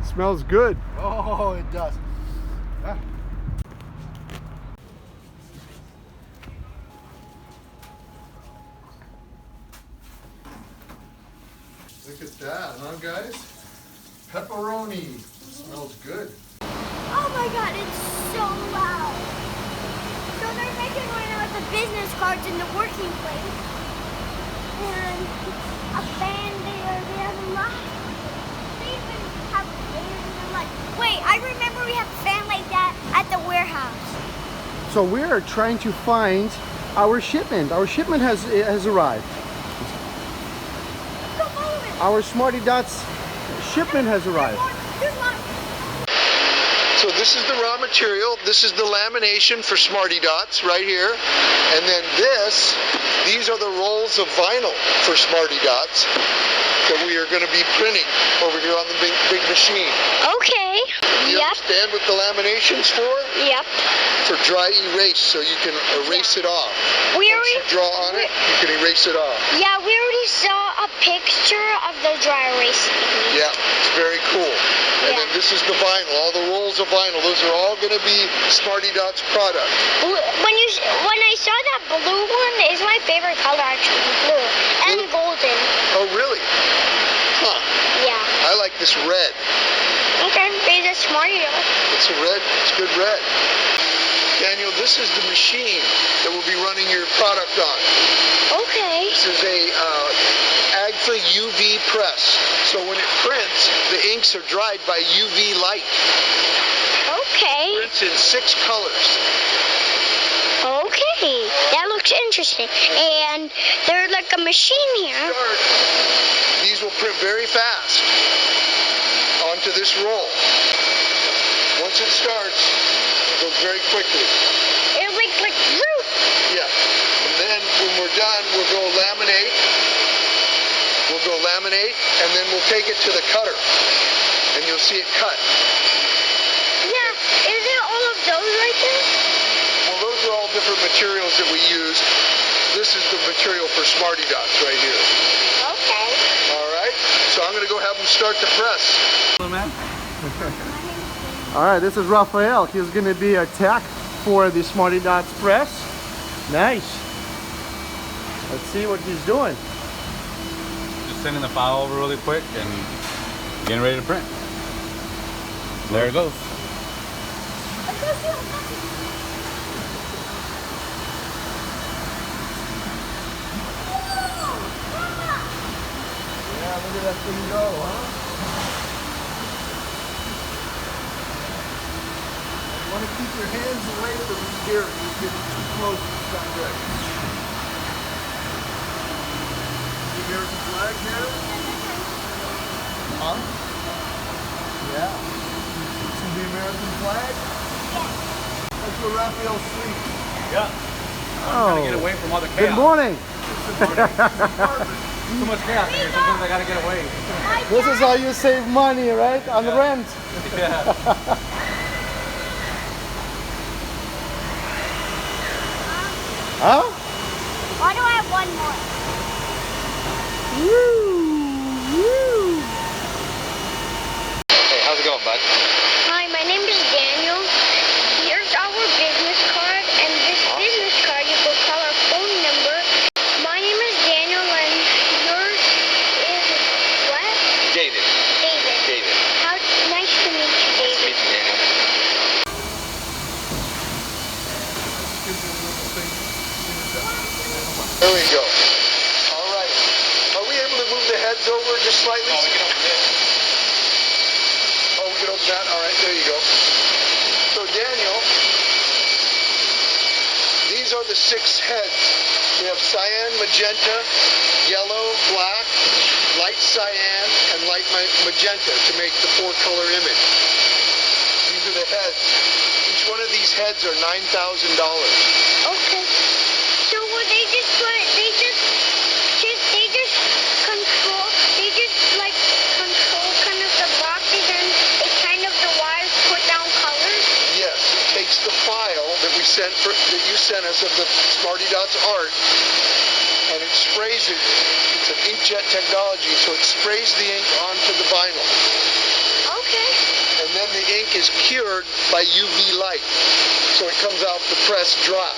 Smells good. Oh, it does. Ah. Look at that, huh, guys? Pepperoni. Smells good. Oh my god, it's so loud. So they're making right now the business cards in the working place. And a band there, they have a lot. They even have a band in their life. Wait, I remember we have a fan like that at the warehouse. So we're trying to find our shipment. Our shipment has arrived. Let's go follow it. Our Smarty Dots shipment has arrived. There's more. So this is the raw material. This is the lamination for Smarty Dots right here. And then these are the rolls of vinyl for Smarty Dots that we are going to be printing over here on the big machine. Okay. Do you understand what the lamination's for? Yep. For dry erase, so you can erase it off. We Once you draw on it, you can erase it off. Yeah, we already saw a picture of the dry erase. Yeah, it's very cool. And then this is the vinyl, all the rolls of vinyl. Those are all going to be Smarty Dots product. When I saw that blue one, is my favorite color actually, blue and golden. Oh, really? Huh. Yeah. I like this red. Okay, it's a Smarty Dot. It's a red. It's good red. Daniel, this is the machine that will be running your product on. Okay. This is a Agfa UV press. So when it prints, the inks are dried by UV light. Okay. It prints in 6 colors. Okay. That looks interesting. And there's like a machine here. These will print very fast onto this roll. Once it starts, it goes very quickly. It's like woo. Yeah. And then when we're done, we'll go laminate. And then we'll take it to the cutter. And you'll see it cut. Yeah. Is it all of those right there? Well, those are all different materials that we use. This is the material for Smarty Dots right here. Okay. All right. So I'm going to go have them start the press. Hello, man. All right, this is Raphael. He's going to be a tech for the Smarty Dots press. Nice. Let's see what he's doing. Just sending the file over really quick and getting ready to print. There it goes. Let's go see what's happening. Yeah, look at that thing go, huh? You want to keep your hands away from here. You get too close, it's not good. The American flag here? Huh? Yeah. See the American flag? Yeah. That's where Raphael sleeps. Yeah. I'm trying to get away from all the chaos. Good morning. Too much chaos here. Sometimes I gotta get away. This is how you save money, right? On the rent. Yeah. Huh? Why do I have one more? Woo! Woo! Hey, how's it going, bud? Hi, my name is Daniel. Here's our business card, and this business card you can call our phone number. My name is Daniel, and yours is what? David. David. David. How nice to meet you, David. Meet you, Daniel. There we go. All right. Are we able to move the heads over just slightly? Oh, we can open this. Oh, we can open that? All right, there you go. So, Daniel, these are the 6 heads. We have cyan, magenta, yellow, black, light cyan, and light magenta to make the 4-color image. These are the heads. Each one of these heads are $9,000. Okay. So will they just put, they just control kind of the boxes and it kind of the wires put down colors? Yes, it takes the file that you sent us of the Smarty Dots art, and it sprays it. It's an inkjet technology, so it sprays the ink onto the vinyl. Okay. then the ink is cured by UV light, so it comes out the press dry.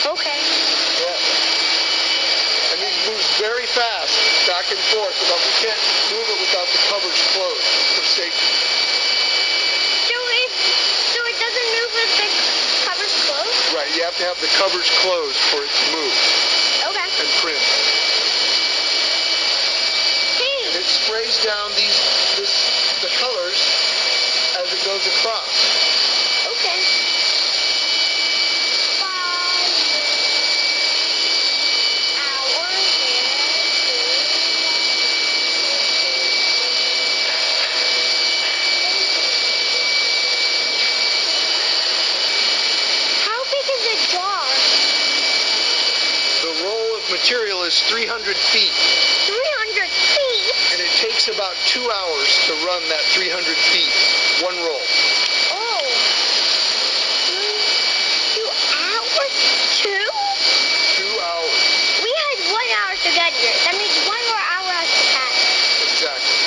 Okay. Yeah. And it moves very fast, back and forth, but we can't move it without the covers closed for safety. So it doesn't move with the covers closed? Right, you have to have the covers closed for it to move Okay. and print. And it sprays down the colors as it goes across. Okay. 5 hours. How big is the jar? The roll of material is 300 feet. 300 feet? And it takes about 2 hours to run that 300 feet, one roll. Oh. 2 hours? 2? 2 hours. We had 1 hour to get here. That means 1 more hour has to pass. Exactly.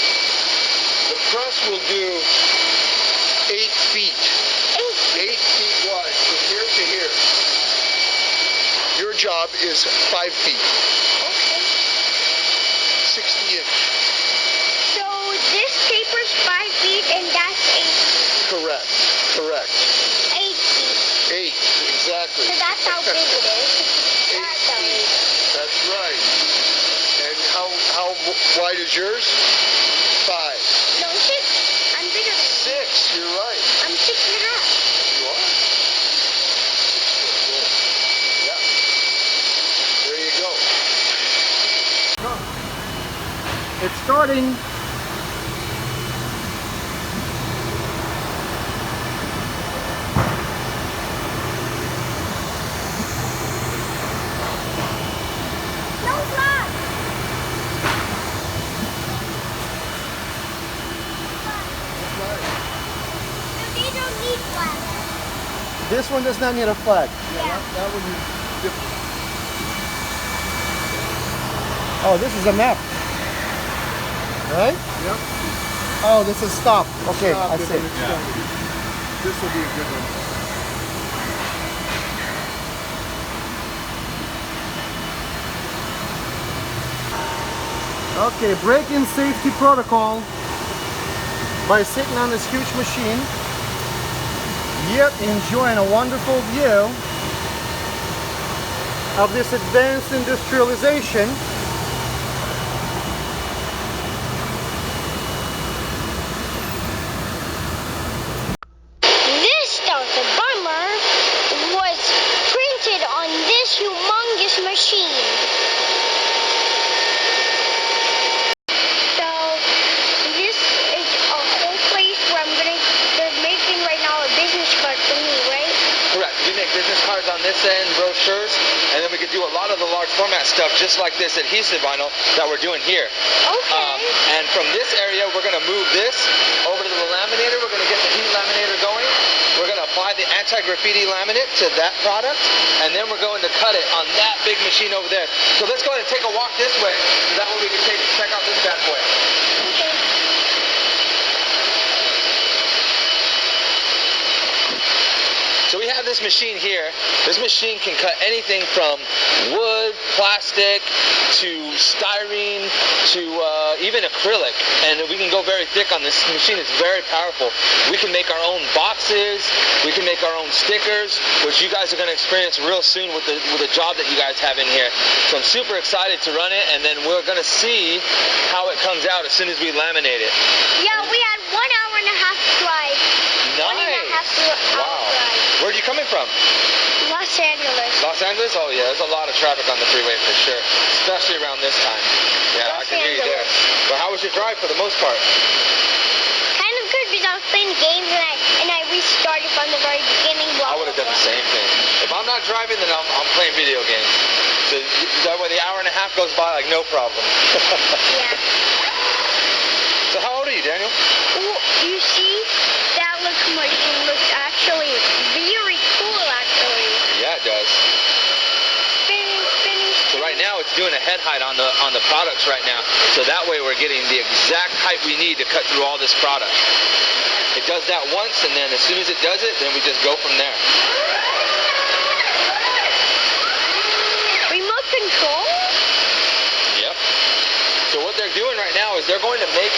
The press will do 8 feet. 8 feet wide from here to here. Your job is 5 feet. Okay. 60 inch. So this paper's 5 feet and that's 8 feet. Correct. 8 feet. 8, exactly. So that's how big it is. 8 That's how feet. big. That's right. And how wide is yours? 5. No, 6. I'm bigger than you. 6, you're right. I'm 6.5. You are? 6 foot. Yeah. There you go. It's starting. No flag. So they don't need flags. This one does not need a flag. Yeah. That one is different. Oh, this is a map. Right? Yep. Oh, this is stop. Okay, Stop I it see. when it's done. This will be a good one. Okay, break-in safety protocol by sitting on this huge machine, yet enjoying a wonderful view of this advanced industrialization. This Delta Bomber was printed on this humongous machine. So this is a whole place where they're making right now a business card for me, right? Correct. We make business cards on this end, brochures, and then we could do a lot of the large format stuff just like this adhesive vinyl that we're doing here. Okay. And from this area, we're going to move this over to the laminator. We're going to get the heat laminator going. We're going to apply the anti-graffiti laminate to that product, and then we're going to cut it on that big machine over there. So let's go ahead and take a walk this way, so that way we can check out this bad boy. Okay. So we have this machine here. This machine can cut anything from wood, plastic, to styrene, to even acrylic. And we can go very thick on this machine. It's very powerful. We can make our own boxes. We can make our own stickers, which you guys are going to experience real soon with the job that you guys have in here. So I'm super excited to run it, and then we're going to see how it comes out as soon as we laminate it. Yeah, we had 1 hour and a half drive. Nice. 1 and a half hour drive. Where are you coming from? Los Angeles. Los Angeles? Oh yeah, there's a lot of traffic on the freeway for sure, especially around this time. Yeah, I Los can hear you there. Angeles. But how was your drive for the most part? Kind of good because I was playing games and I restarted from the very beginning. I would have done the same thing. If I'm not driving, then I'm playing video games. So that way the hour and a half goes by like no problem. Yeah. So how old are you, Daniel? Ooh, you see, that machine looks actually very cool, actually. Yeah, it does. Spinning. So right now it's it's doing a head height on the products right now. So that way we're getting the exact height we need to cut through all this product. It does that once, and then as soon as it does it, then we just go from there. Remote control? Yep. So what they're doing right now is they're going to make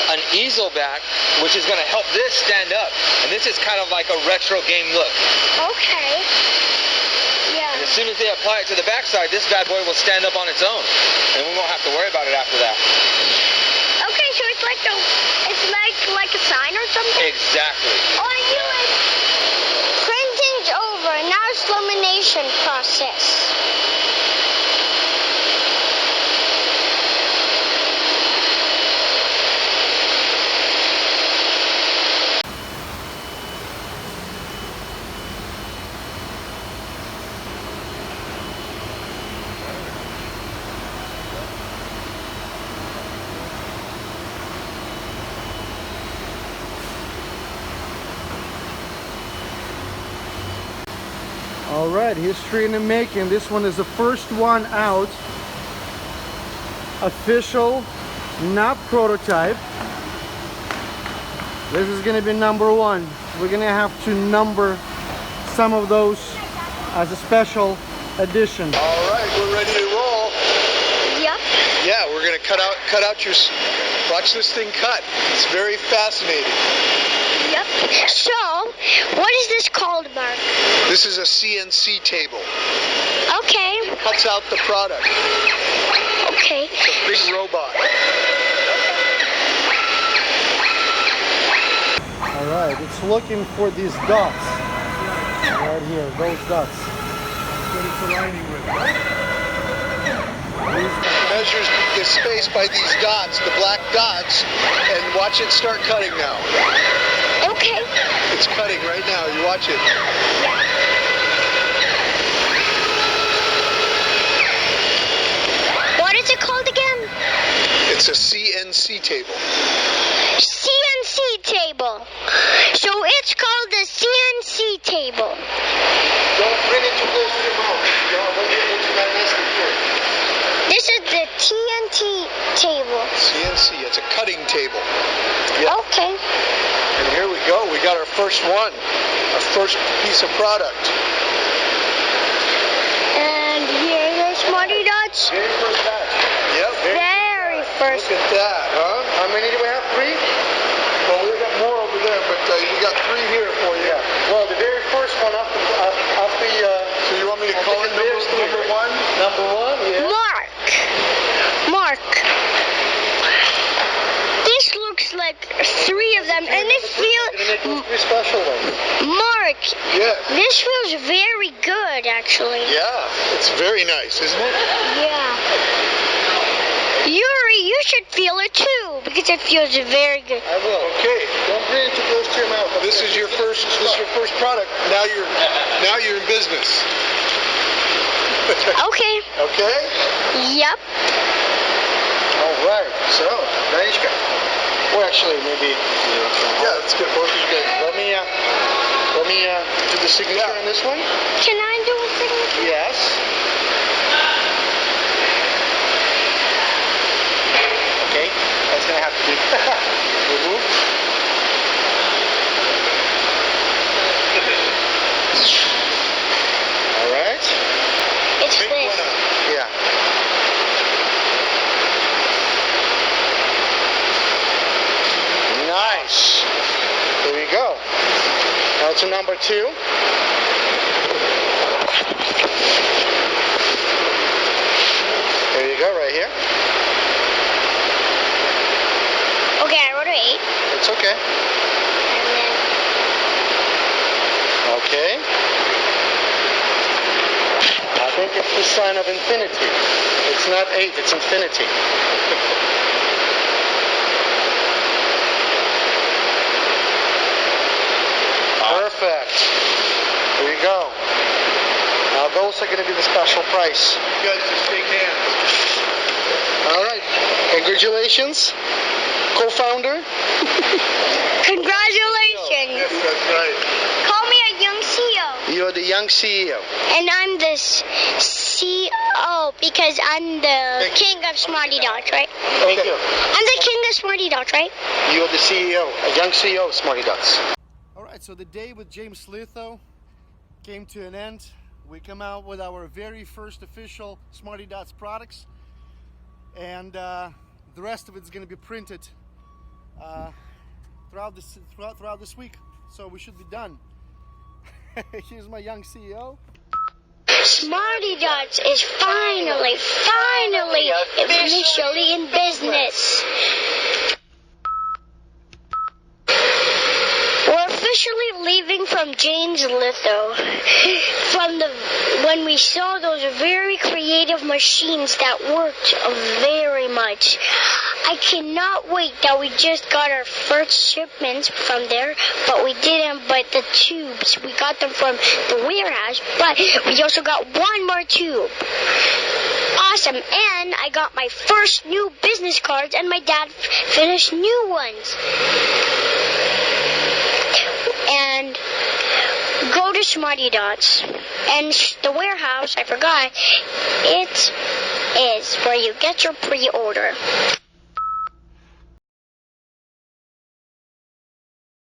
an easel back, which is going to help this stand up. And this is kind of like a retro game look. Okay. Yeah. And as soon as they apply it to the backside, this bad boy will stand up on its own, and we won't have to worry about it after that. Okay, so it's like a sign or something? Exactly. Oh, I knew it. Printing's over. Now it's lamination process. All right, history in the making. This one is the first one out. Official, not prototype. This is gonna be number one. We're gonna have to number some of those as a special edition. All right, we're ready to roll. Yep. Yeah, we're gonna cut out your. Watch this thing cut. It's very fascinating. Yep. So, what is this called, Mark? This is a CNC table. Okay. Cuts out the product. Okay. It's a big robot. All right, it's looking for these dots. Right here, those dots. Measures the space by these dots, the black dots, and watch it start cutting now. Okay. It's cutting right now. You watch it. What is it called again? It's a CNC table. CNC table. So it's called the CNC table. Don't bring it too close to your mouth. This is the TNT table. CNC. It's a cutting table. Yeah. Okay. And here we go. We got our first one. Our first piece of product. And here's our Smarty Dots. Very first batch. Yep. Very first. Look at that, huh? How many do we have? 3? Well, we got more over there, but we got 3 here for you. Yeah. Well, the very first one off the. So you want me to call it number 1? Number 1, yeah. Mark. This looks like 3 of them, and it feels. 3 special ones. Mark. Yeah. This feels very good, actually. Yeah, it's very nice, isn't it? Yeah. Yuri, you should feel it too, because it feels very good. I will. Okay. Don't bring it too close to your mouth. This is your first product. Now you're in business. Okay. Okay? Yep. All right. So, Danishka. Well, actually, maybe. Yeah, let's get both of you guys. Let me do the signature on this one. Can I do a signature? Yes. Okay. That's gonna have to be removed. All right. It's Pick this. one up. Yeah. Nice. There we go. Now to number 2. There you go, right here. Okay, I wrote an 8. It's okay. And then Okay. I think it's the sign of infinity. It's not 8, it's infinity. Perfect. There you go. Now those are going to be the special price. You guys just shake hands. All right. Congratulations, co-founder. congratulations. Yes, that's right. Call me a young CEO. You're the young CEO. And I'm the CEO because I'm the king of Smarty Dots, right? Thank you. I'm the king of Smarty Dots, right? You're the CEO, a young CEO of Smarty Dots. All right, so the day with James Litho came to an end. We come out with our very first official Smarty Dots products, and the rest of it's going to be printed throughout this week. So we should be done. Here's my young CEO. Smarty Dots is finally officially in business. We're officially leaving from James Litho. When we saw those very creative machines that worked very much. I cannot wait that we just got our first shipments from there, but we didn't buy the tubes. We got them from the warehouse, but we also got one more tube. Awesome. And I got my first new business cards, and my dad finished new ones. And go to Smarty Dots. And the warehouse, I forgot, it is where you get your pre-order.